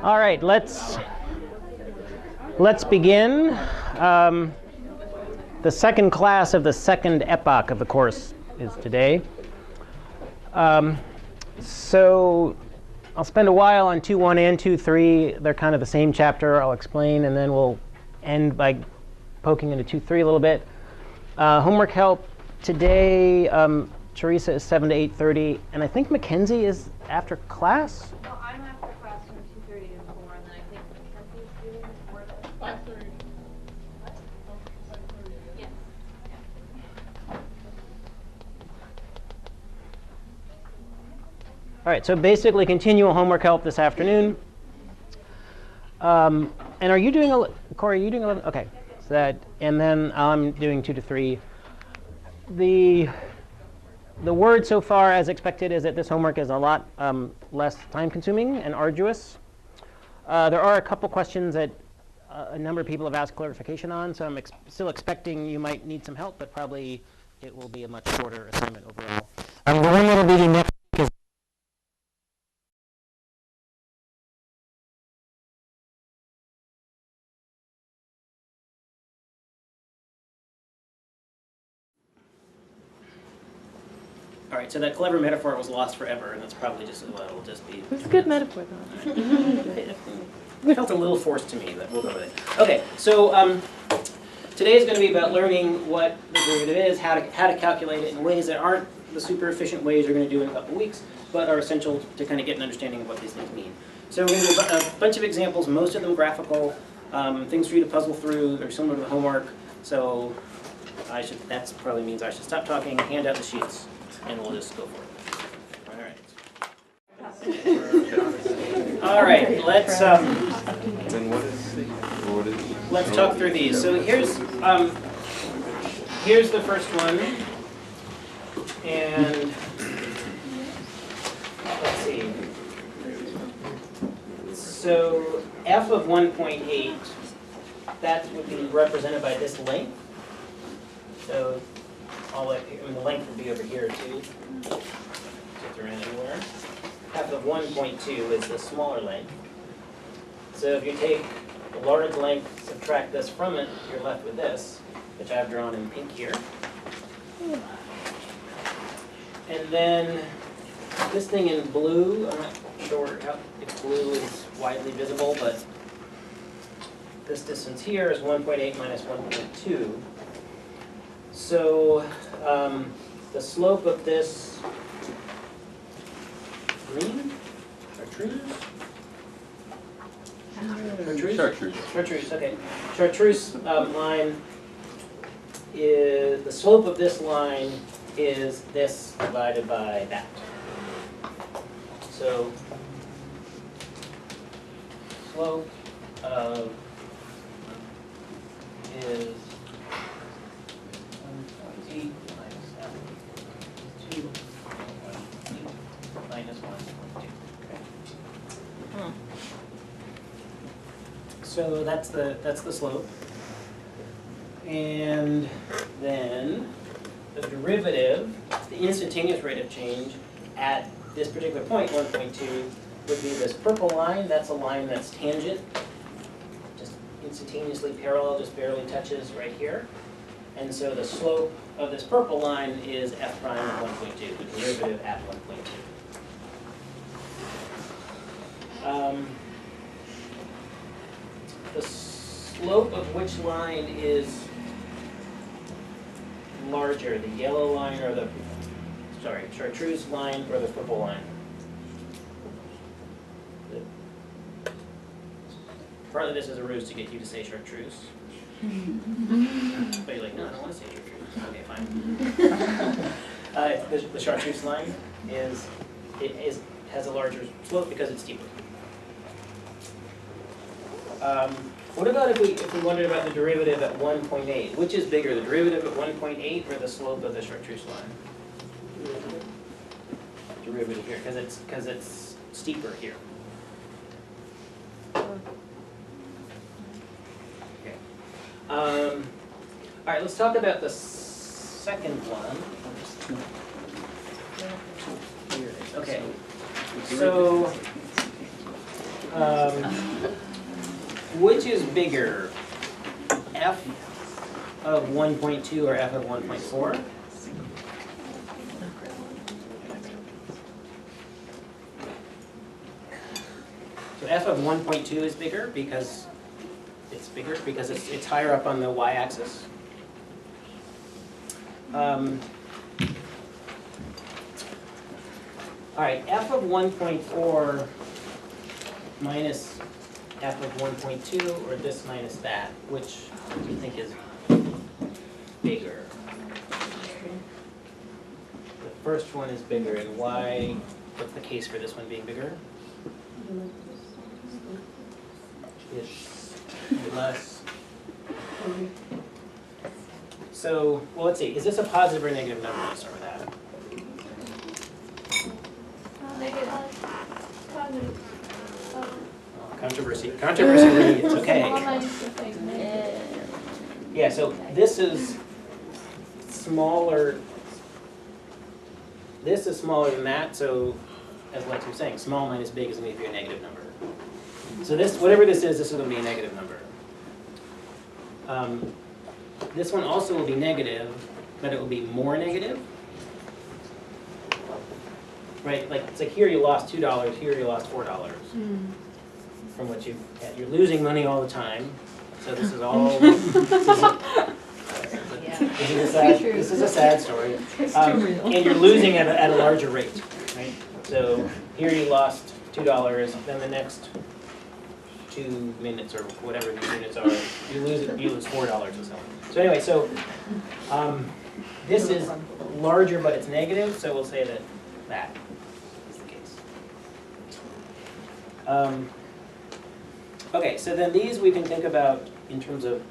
All right, let's begin. The second class of the second epoch of the course is today. So I'll spend a while on 2.1 and 2.3. They're kind of the same chapter. I'll explain, and then we'll end by poking into 2.3 a little bit. Homework help today. Teresa is 7 to 8:30, and I think Mackenzie is after class. No, I'm after class from 2:30 to 4, and then I think Mackenzie's doing 4 to 5:30. What? 5:30. Yes. All right, so basically continual homework help this afternoon. And are you doing, Corey, are you doing 11? OK, so that, and then I'm doing 2 to 3. The word so far, as expected, is that this homework is a lot less time-consuming and arduous. There are a couple questions that a number of people have asked clarification on, so I'm still expecting you might need some help, but probably it will be a much shorter assignment overall. The one that'll be next week is all right, so that clever metaphor was lost forever, and that's probably just, well, it'll just be... It's a good metaphor, though. It felt a little forced to me, but we'll go with it. OK, so today is going to be about learning what the derivative is, how to calculate it in ways that aren't the super efficient ways you're going to do in a couple weeks, but are essential to kind of get an understanding of what these things mean. So we're going to do a bunch of examples, most of them graphical, things for you to puzzle through. They're similar to the homework, so that probably means I should stop talking, hand out the sheets, and we'll just go for it. All right, let's talk through these. So here's the first one, and let's see. So f of 1.8, that would be represented by this length. So the length would be over here too. It's around anywhere. F of 1.2 is the smaller length. So if you take the large length, subtract this from it, you're left with this, which I've drawn in pink here. And then this thing in blue, I'm not sure if blue is widely visible, but this distance here is 1.8 minus 1.2. So the slope of this green? Chartreuse, okay. Chartreuse line is, the slope of this line is this divided by that. So slope of is 1.8 minus 2 minus 1.2. Okay. So that's the slope. And then the derivative, the instantaneous rate of change at this particular point, 1.2, would be this purple line. That's a line that's tangent, just instantaneously parallel, just barely touches right here. And so the slope of this purple line is f prime of 1.2, the derivative at 1.2. The slope of which line is larger, the yellow line or the, chartreuse line or the purple line? Partly this is a ruse to get you to say chartreuse. But you're like, no, I don't want to say chartreuse. Okay, fine. The chartreuse line has a larger slope because it's steeper. What about if we wondered about the derivative at 1.8? Which is bigger, the derivative at 1.8 or the slope of the chartreuse line? Derivative here, because it's steeper here. Okay. All right, let's talk about the second one. Here it is. Okay. So Which is bigger, f of 1.2 or f of 1.4? So f of 1.2 is bigger because it's higher up on the y-axis. All right, f of 1.4 minus f of 1.2, or this minus that, which do you think is bigger? The first one is bigger, and why? What's the case for this one being bigger? It's less. So, well, let's see. Is this a positive or a negative number? Let's start with that. Positive. Controversy. Controversy radiates. Okay. Yeah, so this is smaller. This is smaller than that, so as Lex was saying, small minus big is going to be a negative number. So this, whatever this is going to be a negative number. This one also will be negative, but it will be more negative. Right? Like, it's like here you lost $2, here you lost $4 from what you had. You're losing money all the time. So this is all. This is a sad story. And you're losing at a larger rate, right? So here you lost $2, then the next 2 minutes or whatever these units are, you lose $4 or so. So anyway, so this is larger, but it's negative. So we'll say that is the case. Okay, so then these we can think about in terms of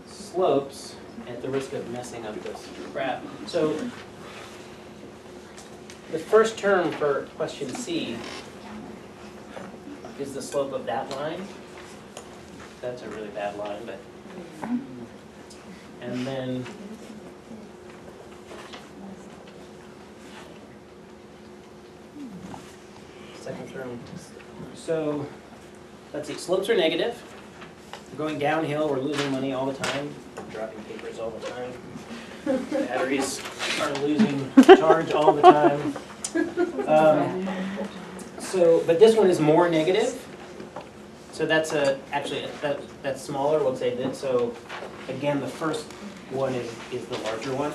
slopes at the risk of messing up this graph. So the first term for question C is the slope of that line. That's a really bad line, but. And then second term. So let's see, slopes are negative. We're going downhill, we're losing money all the time, dropping papers all the time. Batteries are losing charge all the time. But this one is more negative. So that's actually that's smaller. We'll say that. So again, the first one is the larger one.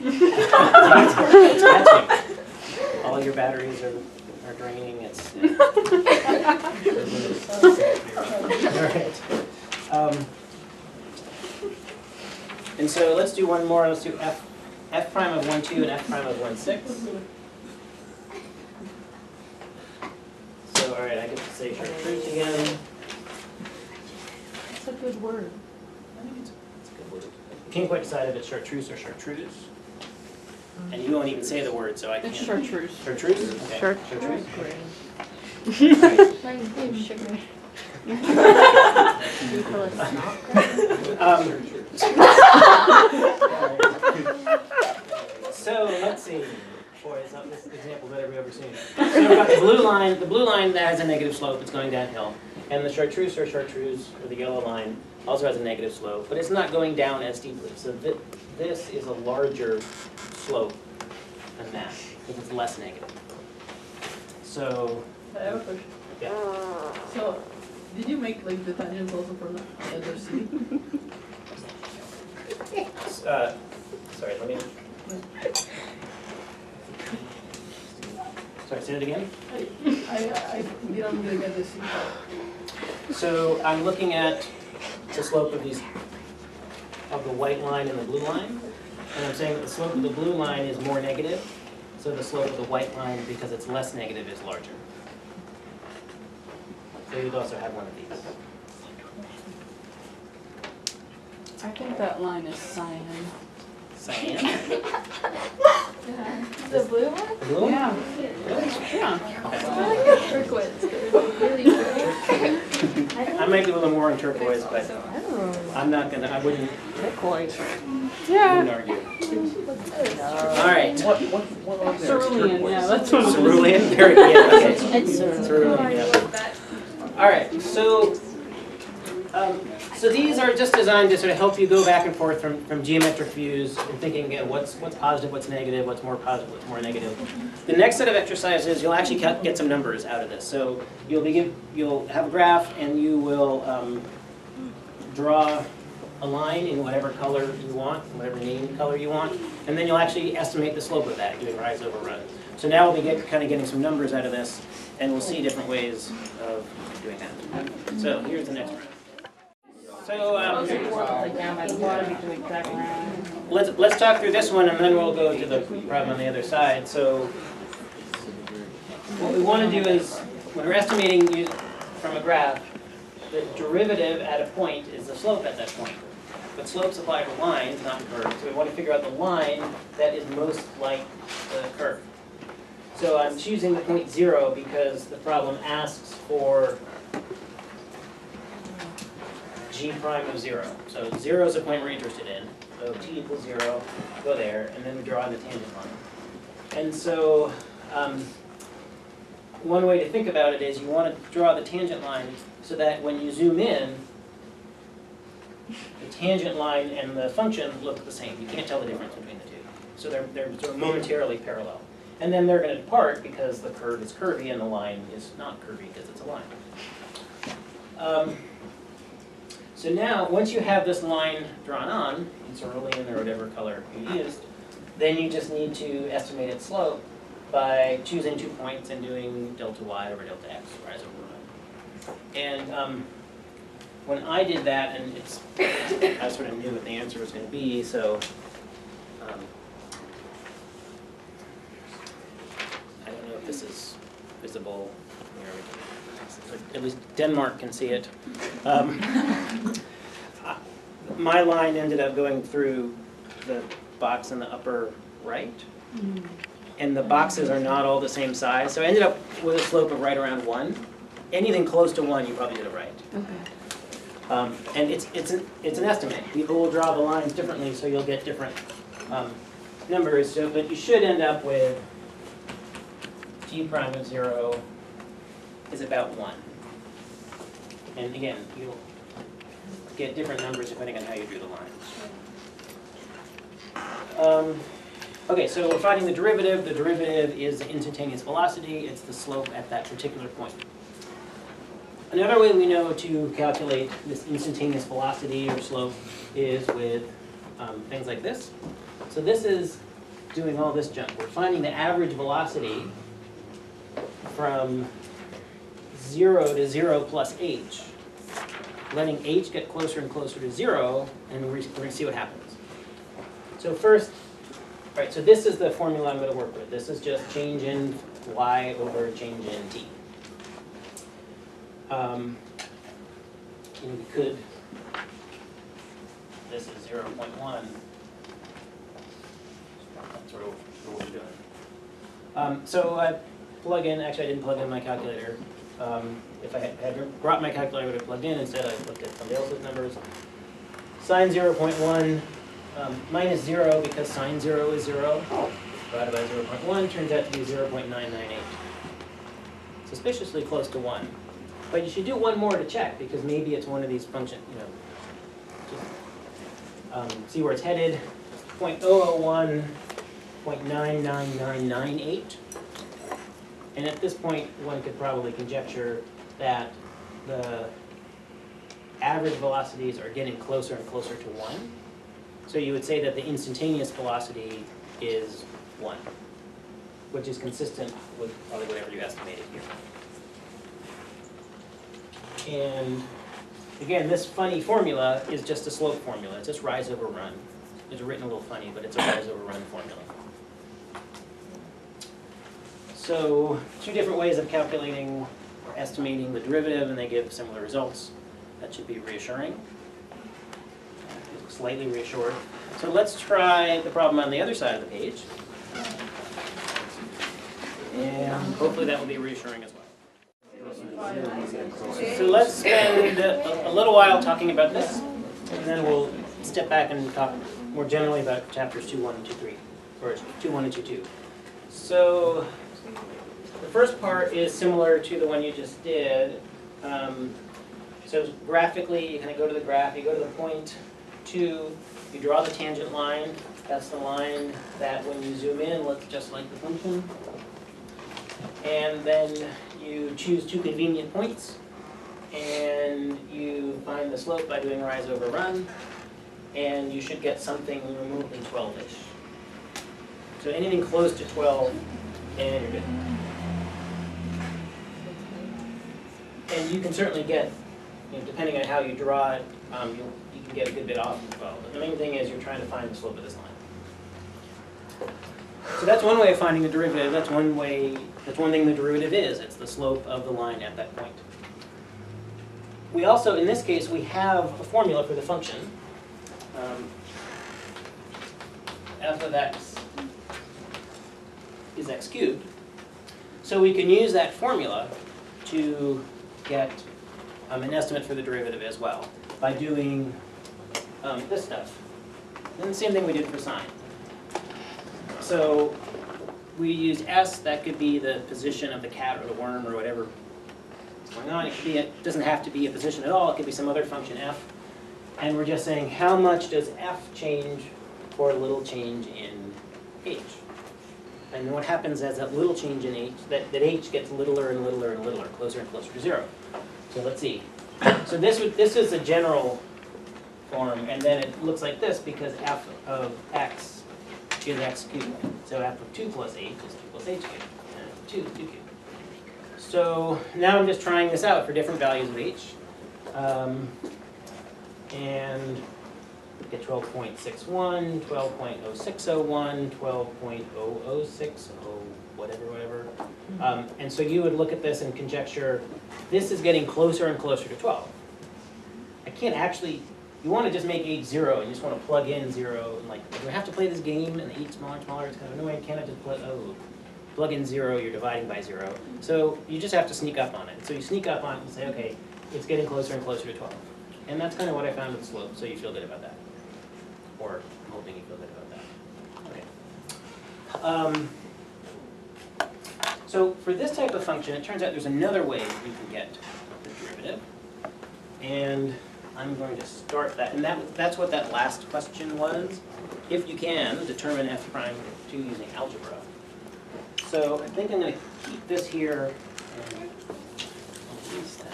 It's catching. All your batteries are draining. It's. All right. And so let's do one more. Let's do f prime of 1, 2 and f prime of 1, 6. So all right, I get to say chartreuse again. It's a good word. I think it's a good word. I can't quite decide if it's chartreuse or chartreuse. And you won't even say the word, so I can't. It's chartreuse. Chartreuse? Okay. Chartreuse. Sugar. So let's see. Boy, is this example better we've ever seen. So we've got the blue line that has a negative slope, it's going downhill. And the chartreuse, or the yellow line, also has a negative slope, but it's not going down as steeply. So this is a larger slope than that, because it's less negative. So, I have a question. yeah. So, did you make like the tangents also for the other C? Sorry, let me. Sorry, say it again. I didn't really get the C part. So I'm looking at the slope of the white line and the blue line, and I'm saying that the slope of the blue line is more negative, so the slope of the white line, because it's less negative, is larger. So you'd also have one of these. I think that line is cyan. Cyan? The blue one? The blue one? Yeah. Yeah. I like the turquoise. Really I might do a little more on turquoise, but I'm not gonna. I wouldn't. Turquoise. Wouldn't Yeah. argue. All right. Cerulean, yeah, that's what it is. Cerulean, very good. Okay. It's Cerulean, yeah. that All right, so these are just designed to sort of help you go back and forth from geometric views and thinking again what's positive, what's negative, what's more positive, what's more negative. The next set of exercises, you'll actually get some numbers out of this. So you'll have a graph and you will draw a line in whatever color you want, whatever named color you want, and then you'll actually estimate the slope of that doing rise over run. So now we'll be kind of getting some numbers out of this, and we'll see different ways of doing that. So here's the next one. So let's talk through this one, and then we'll go to the problem on the other side. So what we want to do is, when we're estimating from a graph, the derivative at a point is the slope at that point. But slopes apply to lines, not curves. So we want to figure out the line that is most like the curve. So I'm choosing the point 0 because the problem asks for g prime of 0. So 0 is the point we're interested in. So t equals 0, go there, and then we draw the tangent line. And so one way to think about it is you want to draw the tangent line so that when you zoom in, the tangent line and the function look the same. You can't tell the difference between the two. So they're sort of momentarily parallel. And then they're going to depart because the curve is curvy and the line is not curvy because it's a line. So now, once you have this line drawn on, in cerulean or whatever color you used, then you just need to estimate its slope by choosing 2 points and doing delta y over delta x, rise over run. And when I did that, and I sort of knew what the answer was going to be, so I don't know if this is visible here. At least Denmark can see it. My line ended up going through the box in the upper right, and the boxes are not all the same size, so I ended up with a slope of right around 1. Anything close to 1, you probably did it right. Okay. And it's an estimate. People will draw the lines differently, so you'll get different numbers. So, but you should end up with g prime of 0 is about 1. And again, you'll get different numbers depending on how you drew the lines. Okay, so we're finding the derivative. The derivative is the instantaneous velocity. It's the slope at that particular point. Another way we know to calculate this instantaneous velocity or slope is with things like this. So this is doing all this junk. We're finding the average velocity from 0 to 0 plus h, letting h get closer and closer to 0, and we're going to see what happens. So first, all right, so this is the formula I'm going to work with. This is just change in y over change in t. We could, this is 0.1. That's sort of what we're doing. So I plug in, actually I didn't plug in my calculator. If I had brought my calculator, I would have plugged in. Instead, I looked at somebody else's numbers. Sine 0.1 minus 0, because sine 0 is 0, divided by 0.1 turns out to be 0.998. Suspiciously close to 1. But you should do one more to check, because maybe it's one of these functions, just see where it's headed. 0.001, 0.99998. And at this point, one could probably conjecture that the average velocities are getting closer and closer to 1. So you would say that the instantaneous velocity is 1, which is consistent with probably whatever you estimated here. And again, this funny formula is just a slope formula. It's just rise over run. It's written a little funny, but it's a rise over run formula. So 2 different ways of calculating or estimating the derivative, and they give similar results. That should be reassuring. Slightly reassured. So let's try the problem on the other side of the page. And hopefully that will be reassuring as well. So let's spend a little while talking about this, and then we'll step back and talk more generally about chapters 2.1 and 2.3, or 2.1 and 2.2. So the first part is similar to the one you just did. So graphically, you kind of go to the graph, you go to the point 2, you draw the tangent line. That's the line that when you zoom in looks just like the function. And then you choose 2 convenient points, and you find the slope by doing rise over run, and you should get something remotely 12-ish. So anything close to 12, and you're good. And you can certainly get, depending on how you draw it, you can get a good bit off as well. But the main thing is you're trying to find the slope of this line. So that's one way of finding the derivative. That's one thing the derivative is. It's the slope of the line at that point. We also, in this case, we have a formula for the function. F of x is x cubed. So we can use that formula to get an estimate for the derivative as well by doing this stuff. And the same thing we did for sine. So we used s, that could be the position of the cat or the worm or whatever is going on. It doesn't have to be a position at all. It could be some other function f. And we're just saying how much does f change for a little change in h. And what happens as that little change in h, that h gets littler and littler and littler, closer and closer to 0. So let's see. So this is a general form, and then it looks like this because f of x is x cubed. So f of 2 plus h is 2 plus h cubed. And 2 is 2 cubed. So now I'm just trying this out for different values of h. And get 12.61, 12.0601, 12.0060, whatever. And so you would look at this and conjecture, this is getting closer and closer to 12. I can't actually, you want to just make h 0, and you just want to plug in 0, and like, do I have to play this game, and h smaller and smaller, it's kind of annoying, can't I just plug in 0, you're dividing by 0. So you just have to sneak up on it. So you sneak up on it and say, okay, it's getting closer and closer to 12. And that's kind of what I found with the slope, so you feel good about that. Or I'm hoping you feel good about that. Okay. So for this type of function, it turns out there's another way you can get the derivative. And I'm going to start that. And that's what that last question was. If you can, determine f prime 2 using algebra. So I think I'm going to keep this here. And I'll use that.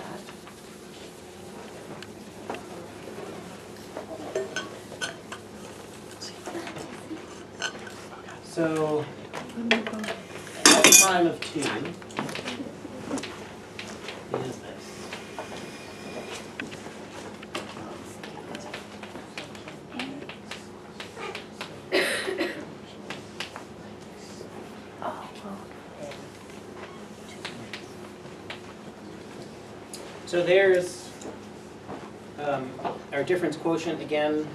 So f prime of 2 is this. So there's our difference quotient again.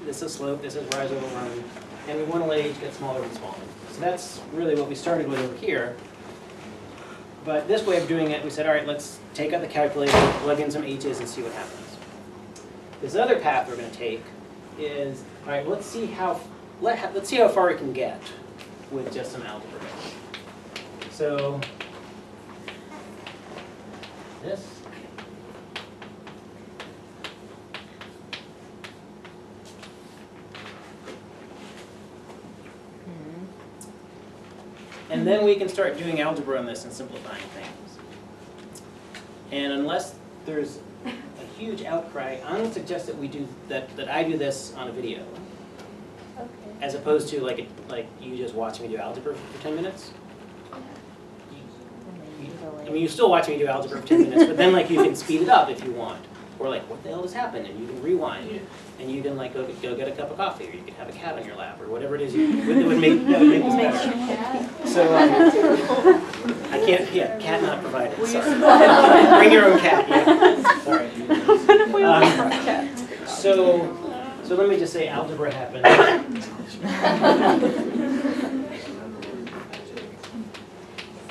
This is slope, this is rise over run. And we want to let h get smaller and smaller. So that's really what we started with over here. But this way of doing it, we said, all right, let's take out the calculator, plug in some h's, and see what happens. This other path we're going to take is, all right, let's see how far we can get with just some algebra. So this. And then we can start doing algebra on this and simplifying things. And unless there's a huge outcry, I'm going to suggest that we do that I do this on a video, Okay. as opposed to like you just watch me do algebra for 10 minutes. I mean, you still watch me do algebra for 10 minutes, but then like you can speed it up if you want, or like what the hell just happened, and you can rewind. And you can like go get a cup of coffee, or you can have a cat on your lap, or whatever it is that would make this better. So I can't. Yeah, cat not provided. Sorry. Bring your own cat. Yeah. Sorry. What if we want a cat? So let me just say, algebra happened.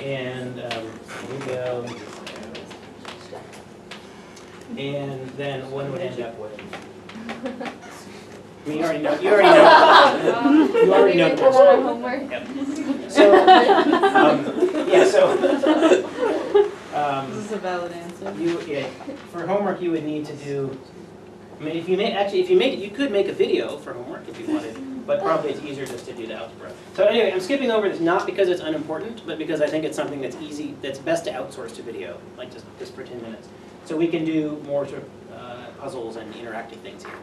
And here we go. And then one would end up with. I mean, you already know. You already know the question. Homework. Yep. So, yeah. So, This is a valid answer. Yeah, for homework, you would need to do. I mean, if you make it, you could make a video for homework if you wanted, but probably it's easier just to do the algebra. So anyway, I'm skipping over this not because it's unimportant, but because I think it's something that's easy, that's best to outsource to video, like just for 10 minutes. So we can do more sort of puzzles and interactive things here.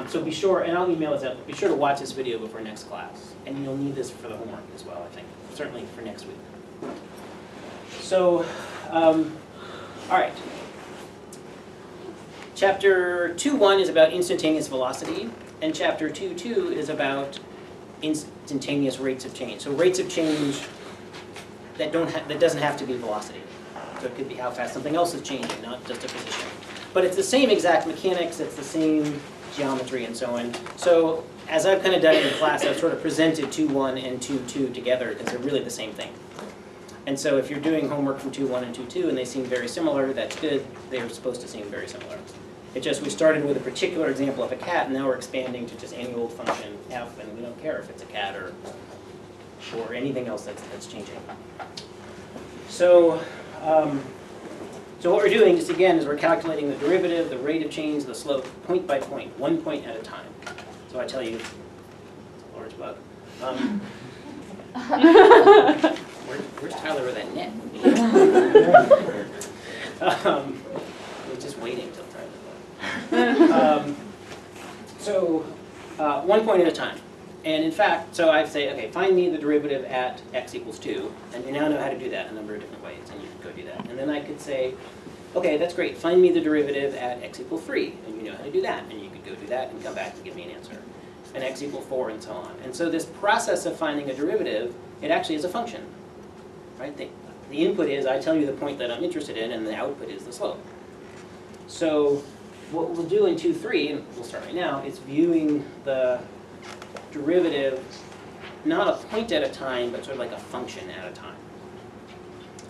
So be sure, and I'll email this out, be sure to watch this video before next class. And you'll need this for the homework as well, I think, certainly for next week. So, all right. Chapter 2.1 is about instantaneous velocity, and chapter 2.2 is about instantaneous rates of change. So rates of change that doesn't have to be velocity. So it could be how fast something else is changing, not just a position. But it's the same exact mechanics, it's the same geometry and so on. So as I've kind of done in class, I've sort of presented 2.1 and 2.2 together because they're really the same thing. And so if you're doing homework from 2.1 and 2.2 and they seem very similar, that's good. They're supposed to seem very similar. It just, we started with a particular example of a cat, and now we're expanding to just any old function f, and we don't care if it's a cat or anything else that's changing. So, so what we're doing, just again, is we're calculating the derivative, the rate of change, the slope, point by point, 1 point at a time. So I tell you, it's a large bug. Where's Tyler with that net? He's just waiting till Tyler's So 1 point at a time. And in fact, so I say, okay, find me the derivative at x equals 2. And you now know how to do that a number of different ways, and you can go do that. And then I could say, okay, that's great. Find me the derivative at x equals 3. And you know how to do that. And you could go do that and come back and give me an answer. And x equals 4 and so on. And so this process of finding a derivative, it actually is a function. Right? The input is, I tell you the point that I'm interested in, and the output is the slope. So what we'll do in 2.3, and we'll start right now, is viewing the derivative not a point at a time, but sort of like a function at a time.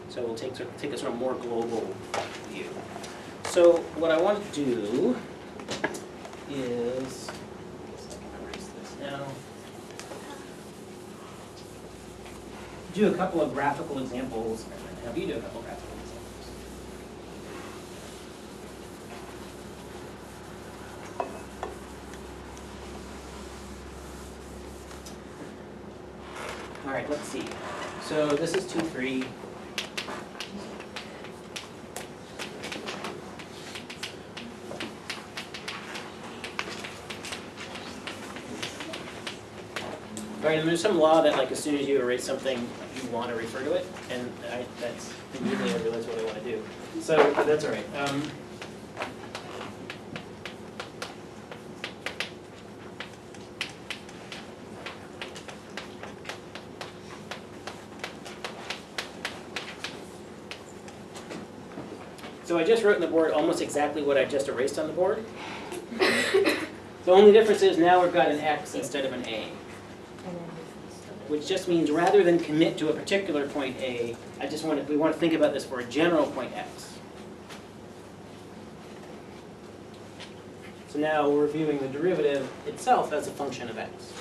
So we'll take a sort of more global view. So what I want to do is, I guess I can erase this now. Do a couple of graphical examples, and have you do a couple of graphical examples. All right, let's see. So this is 2.3. All right, and there's some law that, like, as soon as you erase something, you want to refer to it, and that's immediately I realize what I want to do. So that's all right. So I just wrote on the board almost exactly what I just erased on the board. The only difference is now we've got an x instead of an a. Which just means rather than commit to a particular point A, we want to think about this for a general point X. So now we're viewing the derivative itself as a function of X.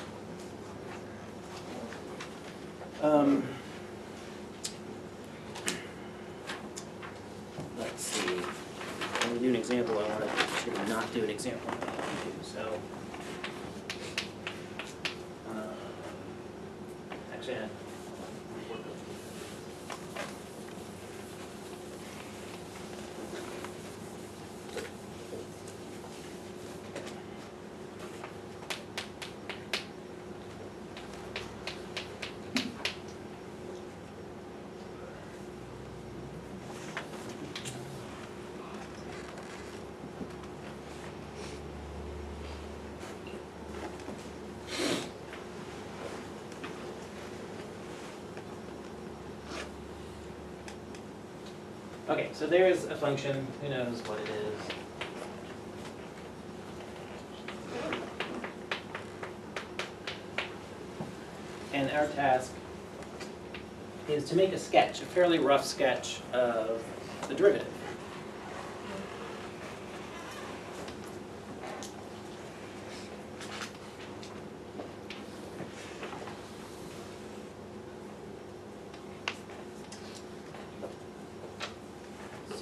Let's see. When we do an example, I want to not do an example. So. Actually, okay, so there's a function. Who knows what it is? And our task is to make a sketch, a fairly rough sketch of the derivative.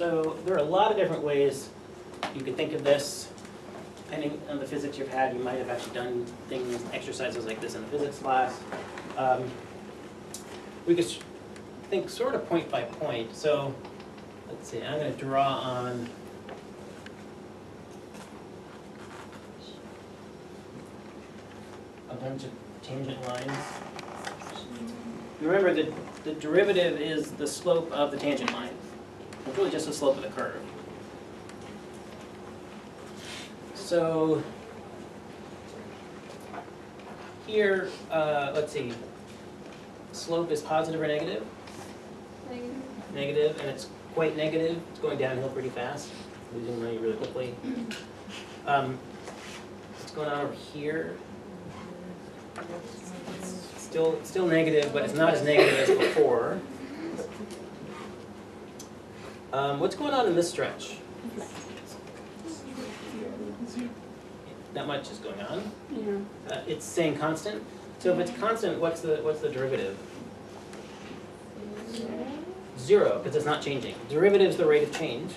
So there are a lot of different ways you could think of this. Depending on the physics you've had, you might have actually done things, exercises like this in a physics class. We could think sort of point by point. So let's see, I'm going to draw on a bunch of tangent lines. Remember that the derivative is the slope of the tangent line. It's really just the slope of the curve. So here, let's see, slope is positive or negative? Negative. Negative, and it's quite negative. It's going downhill pretty fast, losing money really quickly. What's going on over here? Still negative, but it's not as negative as before. What's going on in this stretch? Not much is going on. Yeah. It's staying constant. So if it's constant, what's the derivative? 0, because it's not changing. Derivative is the rate of change.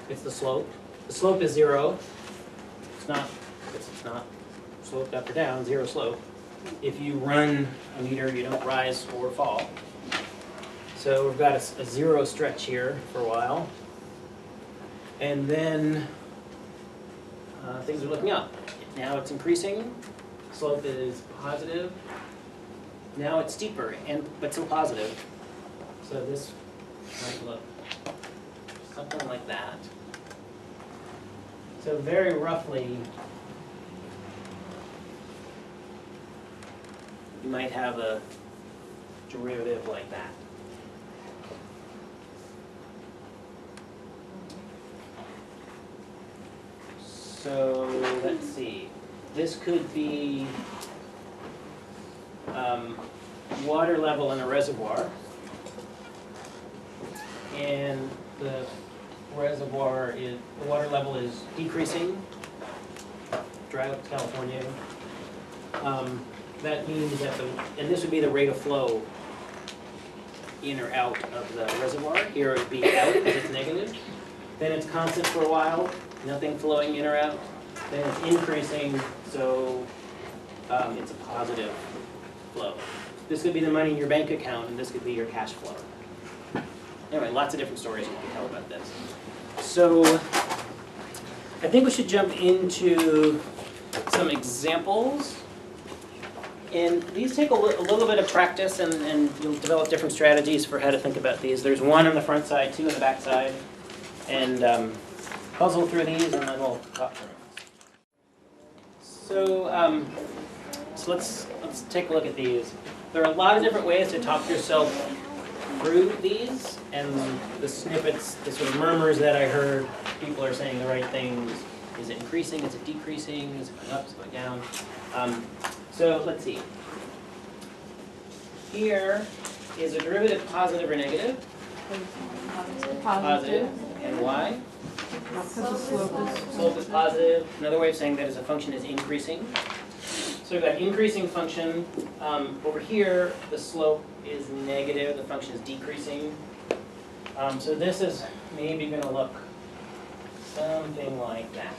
It's the slope. The slope is 0. It's not sloped up or down, 0 slope. If you run a meter, you don't rise or fall. So we've got a 0 stretch here for a while. And then things are looking up. Now it's increasing. Slope is positive. Now it's steeper, but still positive. So this might look something like that. So very roughly, you might have a derivative like that. So let's see. This could be water level in a reservoir. And the water level is decreasing. Drought, California. That means that and this would be the rate of flow in or out of the reservoir. Here it would be out because it's negative. Then it's constant for a while, nothing flowing in or out. Then it's increasing, so it's a positive flow. This could be the money in your bank account, and this could be your cash flow. Anyway, lots of different stories you can tell about this. So I think we should jump into some examples. And these take a little bit of practice, and you'll develop different strategies for how to think about these. There's one on the front side, 2 on the back side. And puzzle through these, and then we'll talk through them. So, so let's take a look at these. There are a lot of different ways to talk yourself through these, and the snippets, the sort of murmurs that I heard, people are saying the right things. Is it increasing? Is it decreasing? Is it going up? Is it going down? So let's see. Here is a derivative positive or negative? Positive. And why? Because the Slope is positive. Another way of saying that is a function is increasing. So we've got increasing function. Over here, the slope is negative. The function is decreasing. So this is maybe going to look something like that.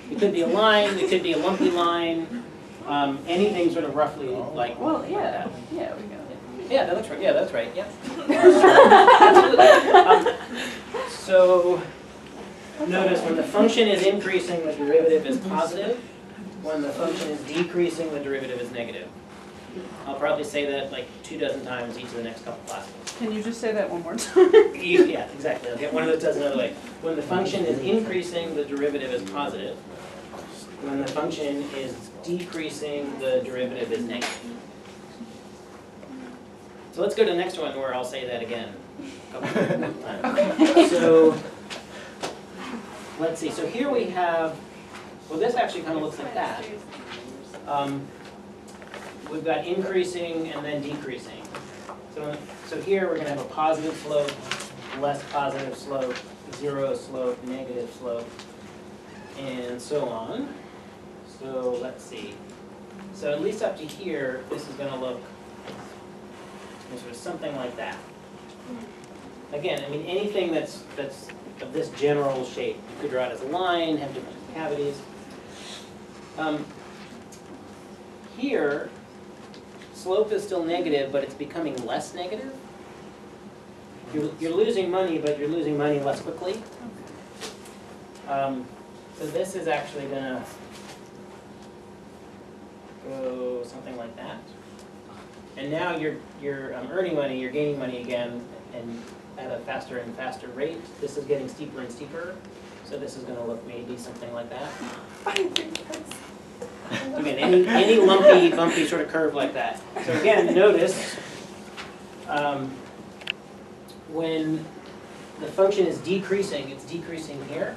It could be a line. It could be a lumpy line. Anything sort of roughly like. Well, like yeah, that. yeah, we got it. Yeah, that looks right. Yeah, that's right. Yeah. Absolutely. So notice when the function is increasing, the derivative is positive. When the function is decreasing, the derivative is negative. I'll probably say that like 24 times each of the next couple classes. Can you just say that one more time? Yeah, exactly. I'll get one of those does another way. When the function is increasing, the derivative is positive. When the function is decreasing, the derivative is negative. So let's go to the next one where I'll say that again a couple times. Okay. So let's see. So here we have, well, this actually kind of looks like that. We've got increasing and then decreasing. So here we're going to have a positive slope, less positive slope, 0 slope, negative slope, and so on. So let's see. So at least up to here, this is going to look sort of something like that. again, I mean, anything that's of this general shape, you could draw it as a line, have different cavities. Here, slope is still negative, but it's becoming less negative. You're losing money, but you're losing money less quickly. So this is actually gonna go something like that. And now you're earning money, you're gaining money again, and at a faster and faster rate. This is getting steeper and steeper. So this is gonna look maybe something like that. Again, any lumpy, bumpy sort of curve like that. So again, notice when the function is decreasing, it's decreasing here.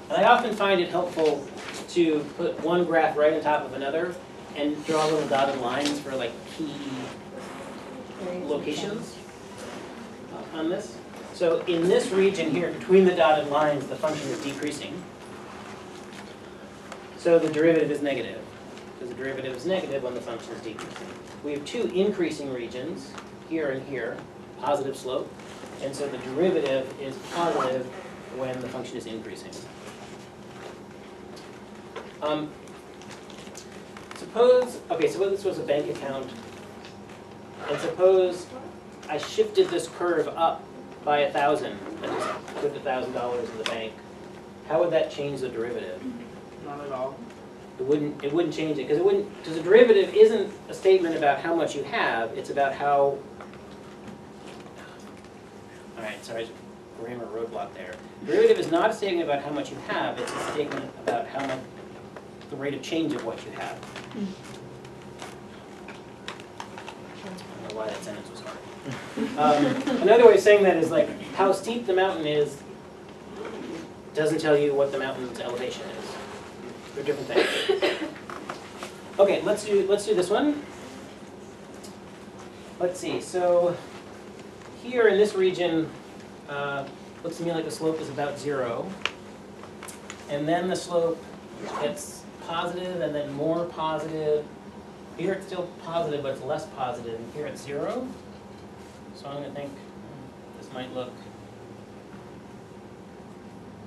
And I often find it helpful to put one graph right on top of another and draw little dotted lines for like key locations on this. So in this region here, between the dotted lines, the function is decreasing. So the derivative is negative, because the derivative is negative when the function is decreasing. We have two increasing regions, here and here, positive slope, and so the derivative is positive when the function is increasing. Suppose, okay, suppose this was a bank account, and suppose I shifted this curve up by 1,000, and just put $1,000 in the bank. How would that change the derivative? Not at all. It wouldn't change it, because the derivative isn't a statement about how much you have, it's about how, all right, sorry, grammar roadblock there. Derivative is not a statement about how much you have, it's a statement about how much, the rate of change of what you have. I don't know why that sentence was hard. Another way of saying that is like, how steep the mountain is doesn't tell you what the mountain's elevation is. They're different things. Okay, let's do this one. Let's see, so here in this region, looks to me like the slope is about 0. And then the slope gets positive and then more positive. Here it's still positive, but it's less positive. And here it's 0. So I'm going to think this might look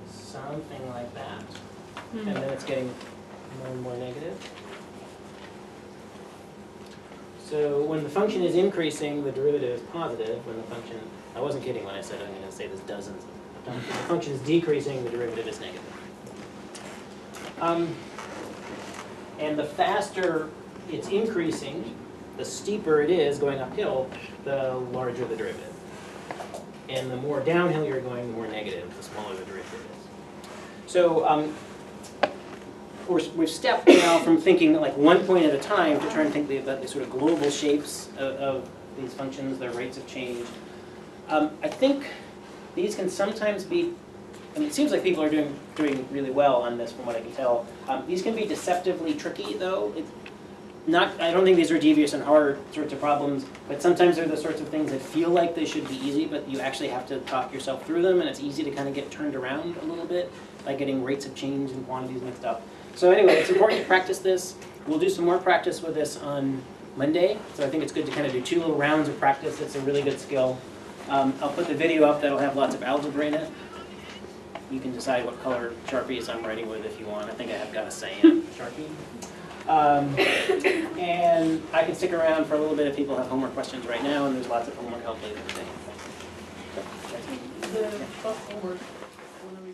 something like that. And then it's getting more and more negative. So when the function is increasing, the derivative is positive. When the function, I wasn't kidding when I said I'm going to say this dozens of times. When the function is decreasing, the derivative is negative. And the faster it's increasing, the steeper it is going uphill, the larger the derivative. And the more downhill you're going, the more negative, the smaller the derivative is. So we've stepped now from thinking like one point at a time to try and think about the sort of global shapes of these functions, their rates of change. I think these can sometimes be, I mean, it seems like people are doing really well on this from what I can tell. These can be deceptively tricky though. I don't think these are devious and hard sorts of problems, but sometimes they're the sorts of things that feel like they should be easy, but you actually have to talk yourself through them, and it's easy to kind of get turned around a little bit by getting rates of change and quantities mixed up. So anyway, it's important to practice this. We'll do some more practice with this on Monday, so I think it's good to kind of do 2 little rounds of practice. It's a really good skill. I'll put the video up that'll have lots of algebra in it. You can decide what color Sharpies I'm writing with if you want. I think I have got a cyan Sharpie. And I can stick around for a little bit if people have homework questions right now, and there's lots of homework help later today. The homework, when are we